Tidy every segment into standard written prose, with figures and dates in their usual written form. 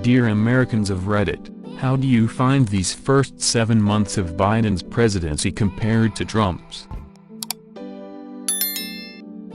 Dear Americans of Reddit, how do you find these first 7 months of Biden's presidency compared to Trump's?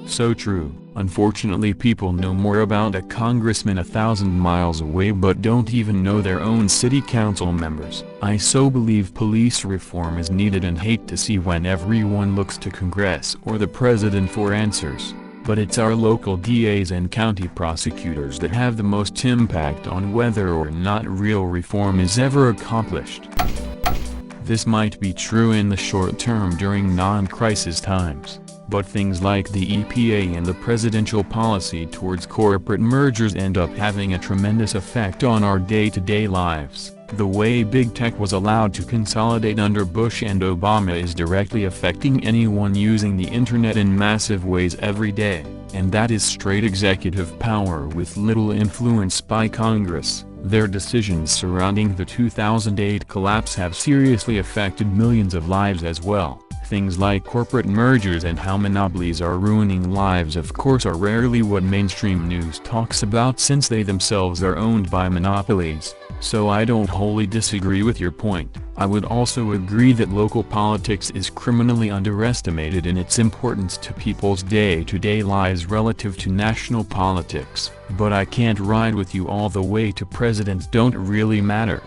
So true. Unfortunately, people know more about a congressman 1,000 miles away but don't even know their own city council members. I so believe police reform is needed and hate to see when everyone looks to Congress or the president for answers. But it's our local DAs and county prosecutors that have the most impact on whether or not real reform is ever accomplished. This might be true in the short term during non-crisis times, but things like the EPA and the presidential policy towards corporate mergers end up having a tremendous effect on our day-to-day lives. The way big tech was allowed to consolidate under Bush and Obama is directly affecting anyone using the internet in massive ways every day, and that is straight executive power with little influence by Congress. Their decisions surrounding the 2008 collapse have seriously affected millions of lives as well. Things like corporate mergers and how monopolies are ruining lives of course are rarely what mainstream news talks about since they themselves are owned by monopolies, so I don't wholly disagree with your point. I would also agree that local politics is criminally underestimated in its importance to people's day-to-day lives relative to national politics, but I can't ride with you all the way to presidents don't really matter.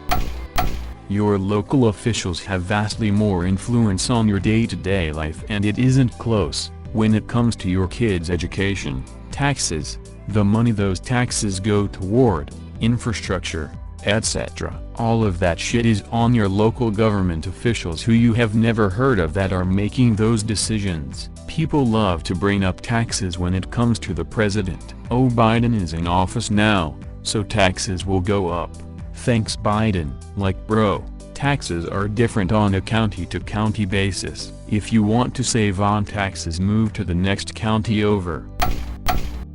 Your local officials have vastly more influence on your day-to-day life and it isn't close. When it comes to your kids' education, taxes, the money those taxes go toward, infrastructure, etc. All of that shit is on your local government officials who you have never heard of that are making those decisions. People love to bring up taxes when it comes to the president. Oh, Biden is in office now, so taxes will go up. Thanks Biden. Like bro, taxes are different on a county-to-county basis. If you want to save on taxes, move to the next county over.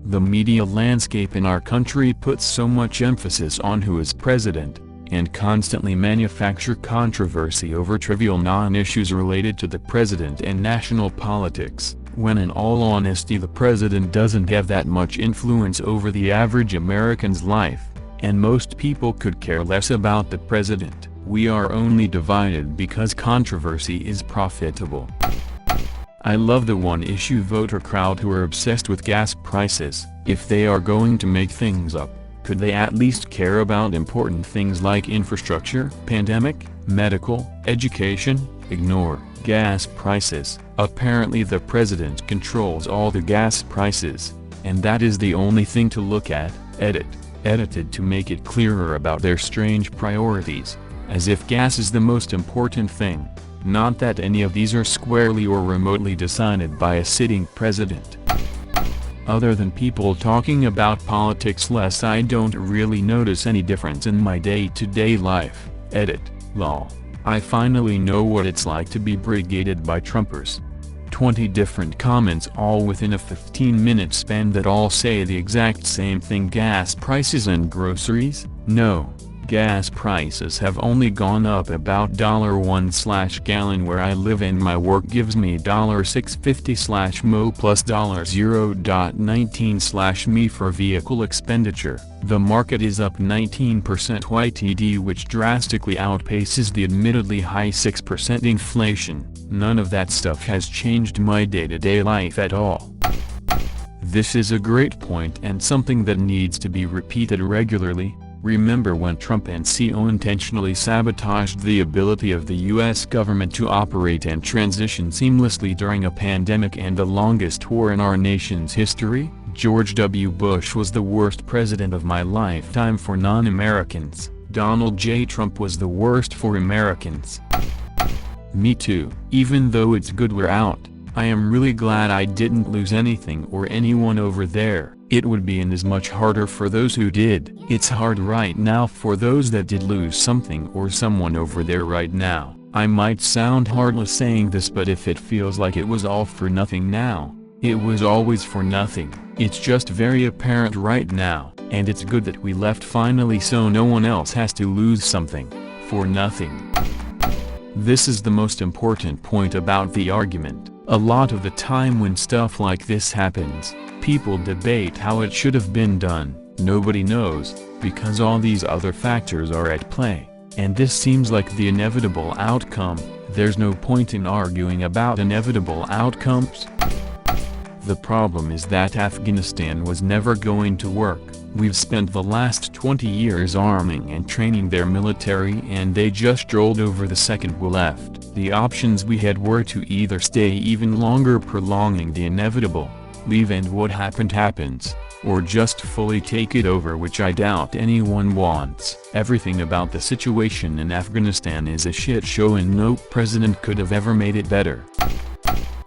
The media landscape in our country puts so much emphasis on who is president, and constantly manufacture controversy over trivial non-issues related to the president and national politics, when in all honesty the president doesn't have that much influence over the average American's life. And most people could care less about the president. We are only divided because controversy is profitable. I love the one-issue voter crowd who are obsessed with gas prices. If they are going to make things up, could they at least care about important things like infrastructure, pandemic, medical, education? Ignore gas prices. Apparently the president controls all the gas prices, and that is the only thing to look at. Edited to make it clearer about their strange priorities, as if gas is the most important thing, not that any of these are squarely or remotely decided by a sitting president. Other than people talking about politics less, I don't really notice any difference in my day-to-day life. Lol. I finally know what it's like to be brigaded by Trumpers. 20 different comments all within a 15-minute span that all say the exact same thing. Gas prices and groceries? No, gas prices have only gone up about $1/gallon where I live and my work gives me $6.50/mo plus $0.19/me for vehicle expenditure. The market is up 19% YTD, which drastically outpaces the admittedly high 6% inflation. None of that stuff has changed my day-to-day life at all. This is a great point and something that needs to be repeated regularly. Remember when Trump and CO intentionally sabotaged the ability of the US government to operate and transition seamlessly during a pandemic and the longest war in our nation's history? George W. Bush was the worst president of my lifetime for non-Americans. Donald J. Trump was the worst for Americans. Me too. Even though it's good we're out, I am really glad I didn't lose anything or anyone over there. It would be as much harder for those who did. It's hard right now for those that did lose something or someone over there right now. I might sound heartless saying this, but if it feels like it was all for nothing now, it was always for nothing. It's just very apparent right now, and it's good that we left finally so no one else has to lose something for nothing. This is the most important point about the argument. A lot of the time when stuff like this happens, people debate how it should have been done. Nobody knows, because all these other factors are at play, and this seems like the inevitable outcome. There's no point in arguing about inevitable outcomes. The problem is that Afghanistan was never going to work. We've spent the last 20 years arming and training their military, and they just rolled over the second we left. The options we had were to either stay even longer, prolonging the inevitable, leave and what happened happens, or just fully take it over, which I doubt anyone wants. Everything about the situation in Afghanistan is a shit show, and no president could have ever made it better.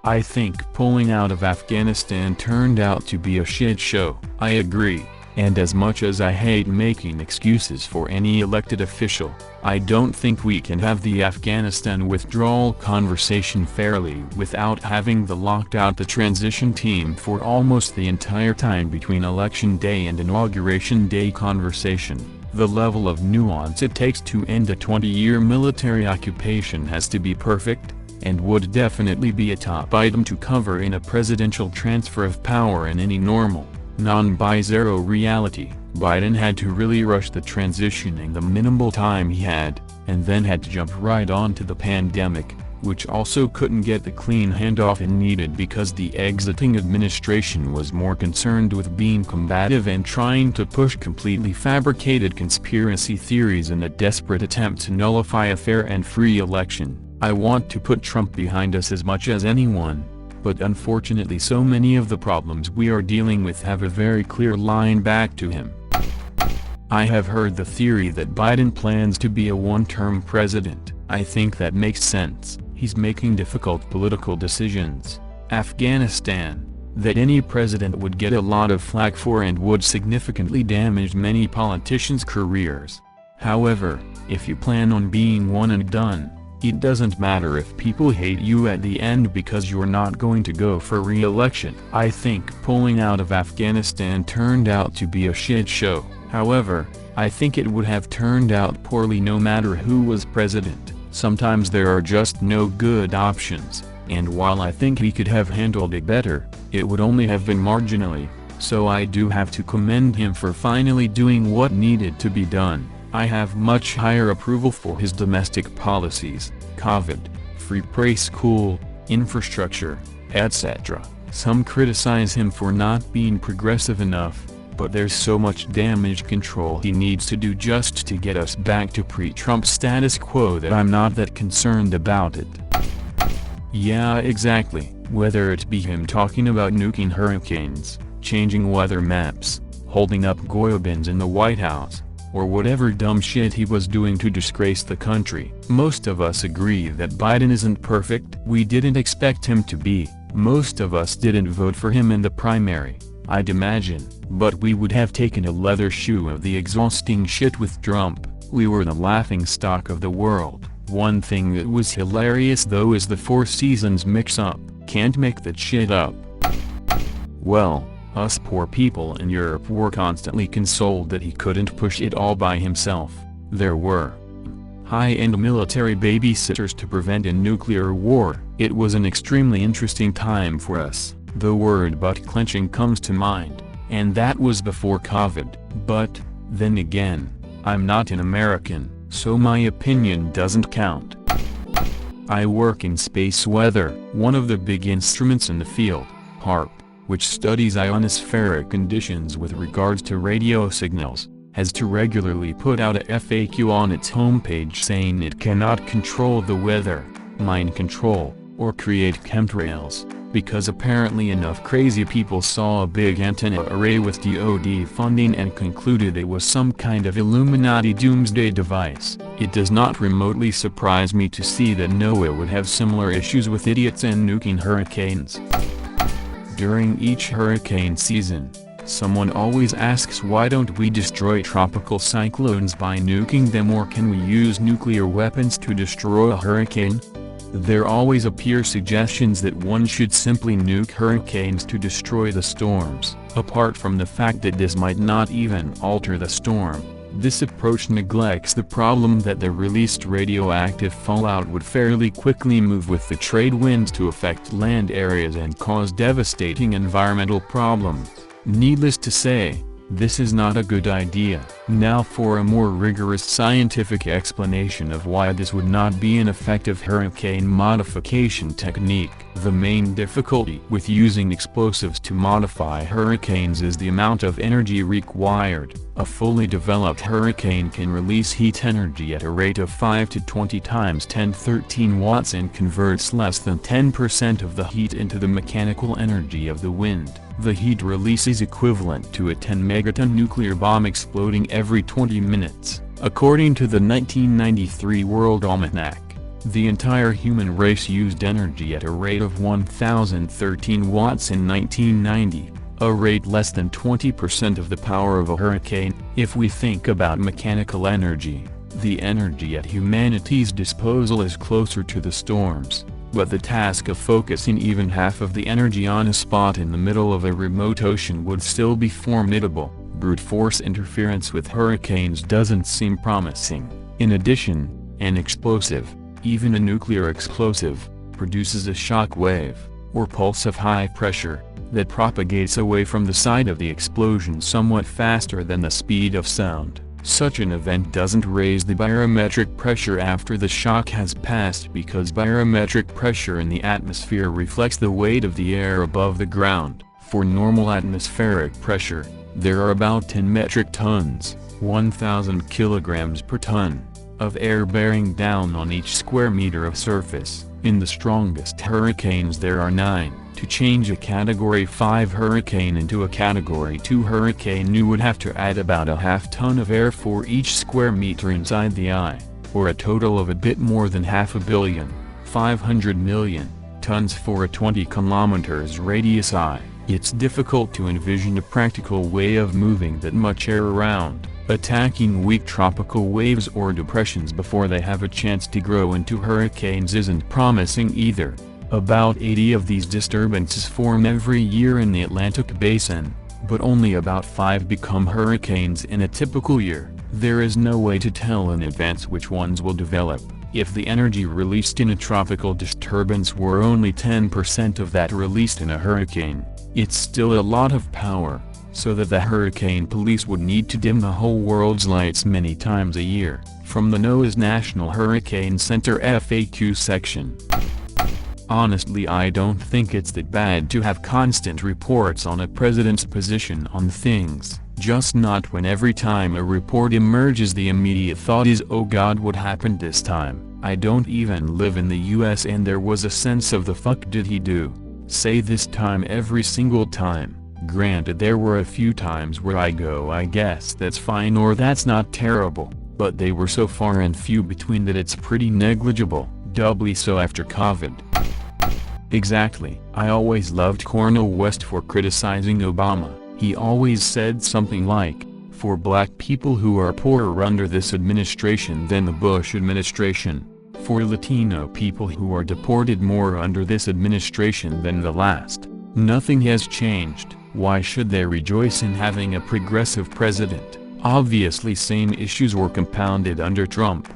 I think pulling out of Afghanistan turned out to be a shit show. I agree, and as much as I hate making excuses for any elected official, I don't think we can have the Afghanistan withdrawal conversation fairly without having locked out the transition team for almost the entire time between Election Day and Inauguration Day conversation. The level of nuance it takes to end a 20-year military occupation has to be perfect, and would definitely be a top item to cover in a presidential transfer of power in any normal, non-bizarro reality. Biden had to really rush the transition in the minimal time he had, and then had to jump right onto the pandemic, which also couldn't get the clean handoff it needed because the exiting administration was more concerned with being combative and trying to push completely fabricated conspiracy theories in a desperate attempt to nullify a fair and free election. I want to put Trump behind us as much as anyone, but unfortunately so many of the problems we are dealing with have a very clear line back to him. I have heard the theory that Biden plans to be a one-term president. I think that makes sense. He's making difficult political decisions. Afghanistan, that any president would get a lot of flack for and would significantly damage many politicians' careers. However, if you plan on being one and done, it doesn't matter if people hate you at the end because you're not going to go for re-election. I think pulling out of Afghanistan turned out to be a shit show. However, I think it would have turned out poorly no matter who was president. Sometimes there are just no good options, and while I think he could have handled it better, it would only have been marginally, so I do have to commend him for finally doing what needed to be done. I have much higher approval for his domestic policies, COVID, free preschool, infrastructure, etc. Some criticize him for not being progressive enough, but there's so much damage control he needs to do just to get us back to pre-Trump status quo that I'm not that concerned about it. Yeah, exactly. Whether it be him talking about nuking hurricanes, changing weather maps, holding up Goyobins in the White House, or whatever dumb shit he was doing to disgrace the country. Most of us agree that Biden isn't perfect. We didn't expect him to be. Most of us didn't vote for him in the primary, I'd imagine, but we would have taken a leather shoe of the exhausting shit with Trump. We were the laughingstock of the world. One thing that was hilarious though is the Four Seasons mix-up. Can't make that shit up. Well, us poor people in Europe were constantly consoled that he couldn't push it all by himself. There were high-end military babysitters to prevent a nuclear war. It was an extremely interesting time for us. The word butt-clenching comes to mind, and that was before COVID. But, then again, I'm not an American, so my opinion doesn't count. I work in space weather. One of the big instruments in the field, HAARP, which studies ionospheric conditions with regards to radio signals, has to regularly put out a FAQ on its homepage saying it cannot control the weather, mind control, or create chemtrails, because apparently enough crazy people saw a big antenna array with DoD funding and concluded it was some kind of Illuminati doomsday device. It does not remotely surprise me to see that NOAA would have similar issues with idiots and nuking hurricanes. During each hurricane season, someone always asks, why don't we destroy tropical cyclones by nuking them, or can we use nuclear weapons to destroy a hurricane? There always appear suggestions that one should simply nuke hurricanes to destroy the storms. Apart from the fact that this might not even alter the storm, This approach neglects the problem that the released radioactive fallout would fairly quickly move with the trade winds to affect land areas and cause devastating environmental problems. Needless to say, this is not a good idea. Now for a more rigorous scientific explanation of why this would not be an effective hurricane modification technique. The main difficulty with using explosives to modify hurricanes is the amount of energy required. A fully developed hurricane can release heat energy at a rate of 5 to 20 times 1013 watts and converts less than 10% of the heat into the mechanical energy of the wind. The heat release is equivalent to a 10-megaton nuclear bomb exploding every 20 minutes. According to the 1993 World Almanac, the entire human race used energy at a rate of 1013 watts in 1990, a rate less than 20% of the power of a hurricane. If we think about mechanical energy, the energy at humanity's disposal is closer to the storms. But the task of focusing even half of the energy on a spot in the middle of a remote ocean would still be formidable. Brute force interference with hurricanes doesn't seem promising. In addition, an explosive, even a nuclear explosive, produces a shock wave, or pulse of high pressure, that propagates away from the site of the explosion somewhat faster than the speed of sound. Such an event doesn't raise the barometric pressure after the shock has passed because barometric pressure in the atmosphere reflects the weight of the air above the ground. For normal atmospheric pressure, there are about 10 metric tons, 1,000 kilograms per ton, of air bearing down on each square meter of surface. In the strongest hurricanes there are 9. To change a Category 5 hurricane into a Category 2 hurricane, you would have to add about a half-ton of air for each square meter inside the eye, or a total of a bit more than 500 billion, 500 million, tons for a 20 kilometers radius eye. It's difficult to envision a practical way of moving that much air around, attacking weak tropical waves or depressions before they have a chance to grow into hurricanes isn't promising either. About 80 of these disturbances form every year in the Atlantic Basin, but only about 5 become hurricanes in a typical year. There is no way to tell in advance which ones will develop. If the energy released in a tropical disturbance were only 10% of that released in a hurricane, it's still a lot of power, so that the hurricane police would need to dim the whole world's lights many times a year. From the NOAA's National Hurricane Center FAQ section. Honestly, I don't think it's that bad to have constant reports on a president's position on things, just not when every time a report emerges the immediate thought is, oh God, what happened this time? I don't even live in the US and there was a sense of the fuck did he do? Say this time every single time. Granted, there were a few times where I go, I guess that's fine or that's not terrible, but they were so far and few between that it's pretty negligible, doubly so after COVID. Exactly. I always loved Cornel West for criticizing Obama. He always said something like, for black people who are poorer under this administration than the Bush administration, for Latino people who are deported more under this administration than the last, nothing has changed. Why should they rejoice in having a progressive president? Obviously same issues were compounded under Trump.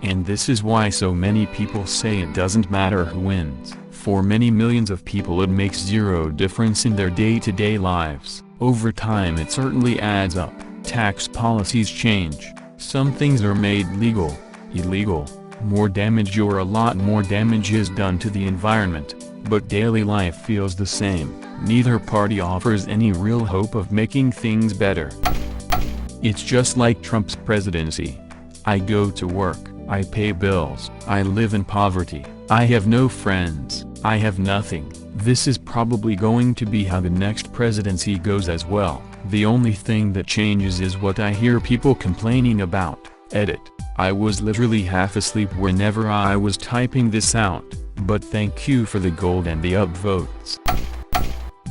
And this is why so many people say it doesn't matter who wins. For many millions of people it makes zero difference in their day-to-day lives. Over time it certainly adds up. Tax policies change. Some things are made legal, illegal, more damage or a lot more damage is done to the environment, but daily life feels the same. Neither party offers any real hope of making things better. It's just like Trump's presidency. I go to work, I pay bills, I live in poverty, I have no friends, I have nothing. This is probably going to be how the next presidency goes as well. The only thing that changes is what I hear people complaining about. Edit. I was literally half asleep whenever I was typing this out, but thank you for the gold and the upvotes.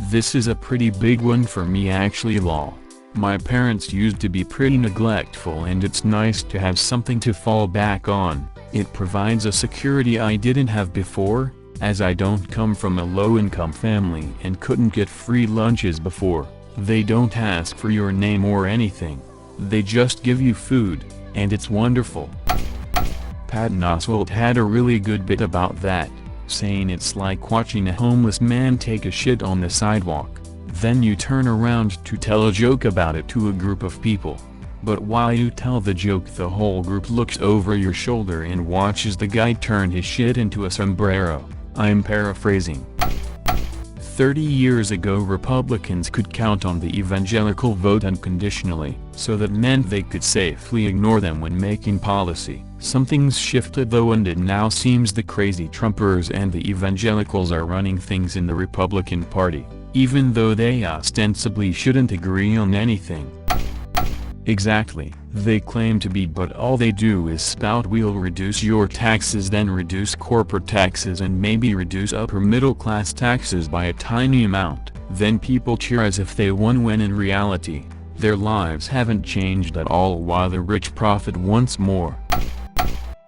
This is a pretty big one for me actually lol. My parents used to be pretty neglectful and it's nice to have something to fall back on. It provides a security I didn't have before, as I don't come from a low-income family and couldn't get free lunches before. They don't ask for your name or anything. They just give you food, and it's wonderful. Patton Oswalt had a really good bit about that, saying it's like watching a homeless man take a shit on the sidewalk. Then you turn around to tell a joke about it to a group of people. But while you tell the joke, the whole group looks over your shoulder and watches the guy turn his shit into a sombrero. I'm paraphrasing. 30 years ago, Republicans could count on the evangelical vote unconditionally, so that meant they could safely ignore them when making policy. Something's shifted though, and it now seems the crazy Trumpers and the evangelicals are running things in the Republican Party, even though they ostensibly shouldn't agree on anything. Exactly, they claim to be, but all they do is spout we'll reduce your taxes, then reduce corporate taxes, and maybe reduce upper middle class taxes by a tiny amount. Then people cheer as if they won, when in reality, their lives haven't changed at all, while the rich profit once more.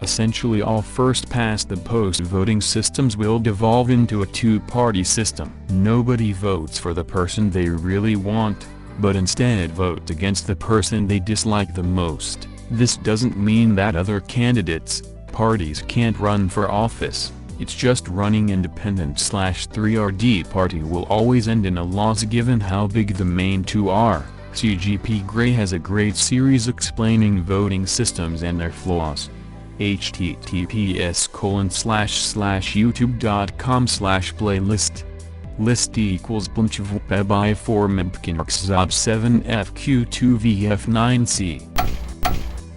Essentially, all first-past-the-post voting systems will devolve into a two-party system. Nobody votes for the person they really want, but instead vote against the person they dislike the most. This doesn't mean that other candidates, parties can't run for office. It's just running independent/3RD party will always end in a loss given how big the main two are. CGP Grey has a great series explaining voting systems and their flaws. https://youtube.com/playlist list equals bunch of by 4 mempkinarxzob 7fq2vf9c.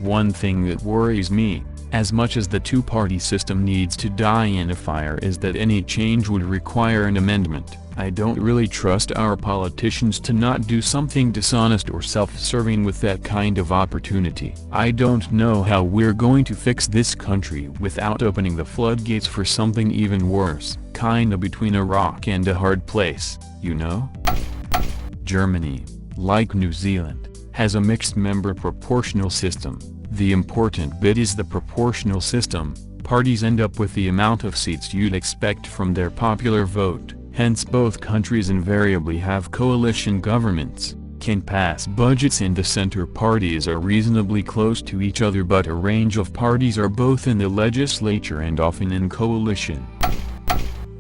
One thing that worries me, as much as the two-party system needs to die in a fire, is that any change would require an amendment. I don't really trust our politicians to not do something dishonest or self-serving with that kind of opportunity. I don't know how we're going to fix this country without opening the floodgates for something even worse, kinda between a rock and a hard place, you know? Germany, like New Zealand, has a mixed-member proportional system. The important bit is the proportional system. Parties end up with the amount of seats you'd expect from their popular vote. Hence both countries invariably have coalition governments, can pass budgets, and the center parties are reasonably close to each other, but a range of parties are both in the legislature and often in coalition.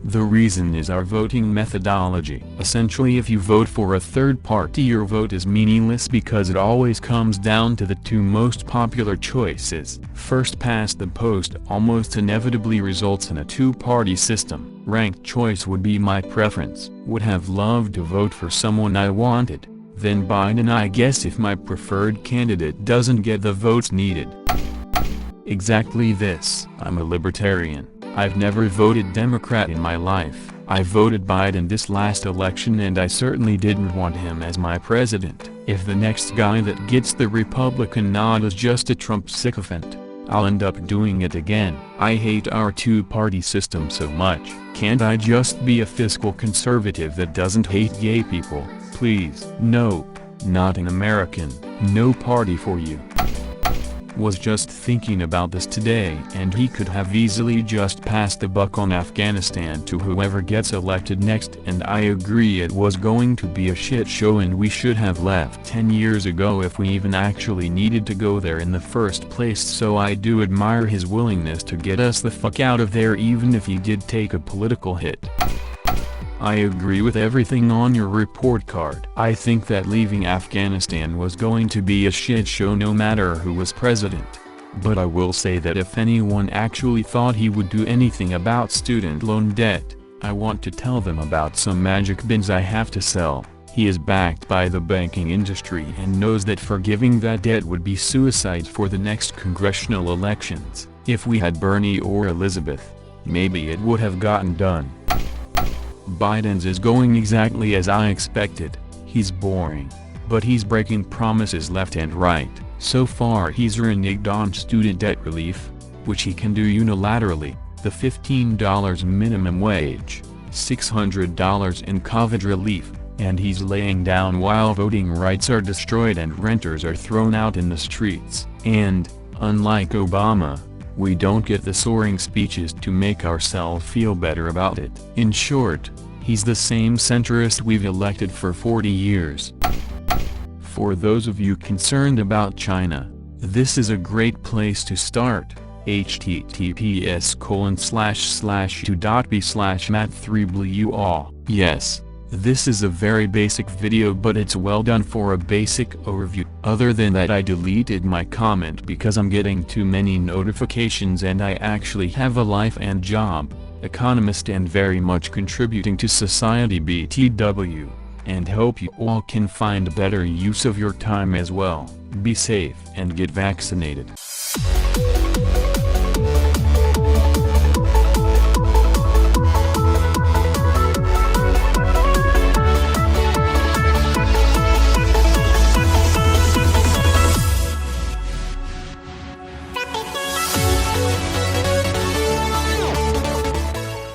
The reason is our voting methodology. Essentially, if you vote for a third party, your vote is meaningless because it always comes down to the two most popular choices. First past the post almost inevitably results in a two-party system. Ranked choice would be my preference. Would have loved to vote for someone I wanted, then Biden, I guess, if my preferred candidate doesn't get the votes needed. Exactly this. I'm a libertarian. I've never voted Democrat in my life. I voted Biden this last election, and I certainly didn't want him as my president. If the next guy that gets the Republican nod is just a Trump sycophant, I'll end up doing it again. I hate our two-party system so much. Can't I just be a fiscal conservative that doesn't hate gay people, please? Nope, not an American. No party for you. Was just thinking about this today, and he could have easily just passed the buck on Afghanistan to whoever gets elected next, and I agree it was going to be a shit show and we should have left 10 years ago if we even actually needed to go there in the first place. So I do admire his willingness to get us the fuck out of there, even if he did take a political hit. I agree with everything on your report card. I think that leaving Afghanistan was going to be a shit show no matter who was president. But I will say that if anyone actually thought he would do anything about student loan debt, I want to tell them about some magic bins I have to sell. He is backed by the banking industry and knows that forgiving that debt would be suicide for the next congressional elections. If we had Bernie or Elizabeth, maybe it would have gotten done. Biden's is going exactly as I expected. He's boring, but he's breaking promises left and right. So far he's reneged on student debt relief, which he can do unilaterally, the $15 minimum wage, $600 in COVID relief, and he's laying down while voting rights are destroyed and renters are thrown out in the streets. And, unlike Obama, we don't get the soaring speeches to make ourselves feel better about it. In short, he's the same centrist we've elected for 40 years. For those of you concerned about China, this is a great place to start. https://u.b/mat3bluall. Yes, this is a very basic video, but it's well done for a basic overview. Other than that, I deleted my comment because I'm getting too many notifications and I actually have a life and job, economist, and very much contributing to society BTW, and hope you all can find better use of your time as well. Be safe and get vaccinated.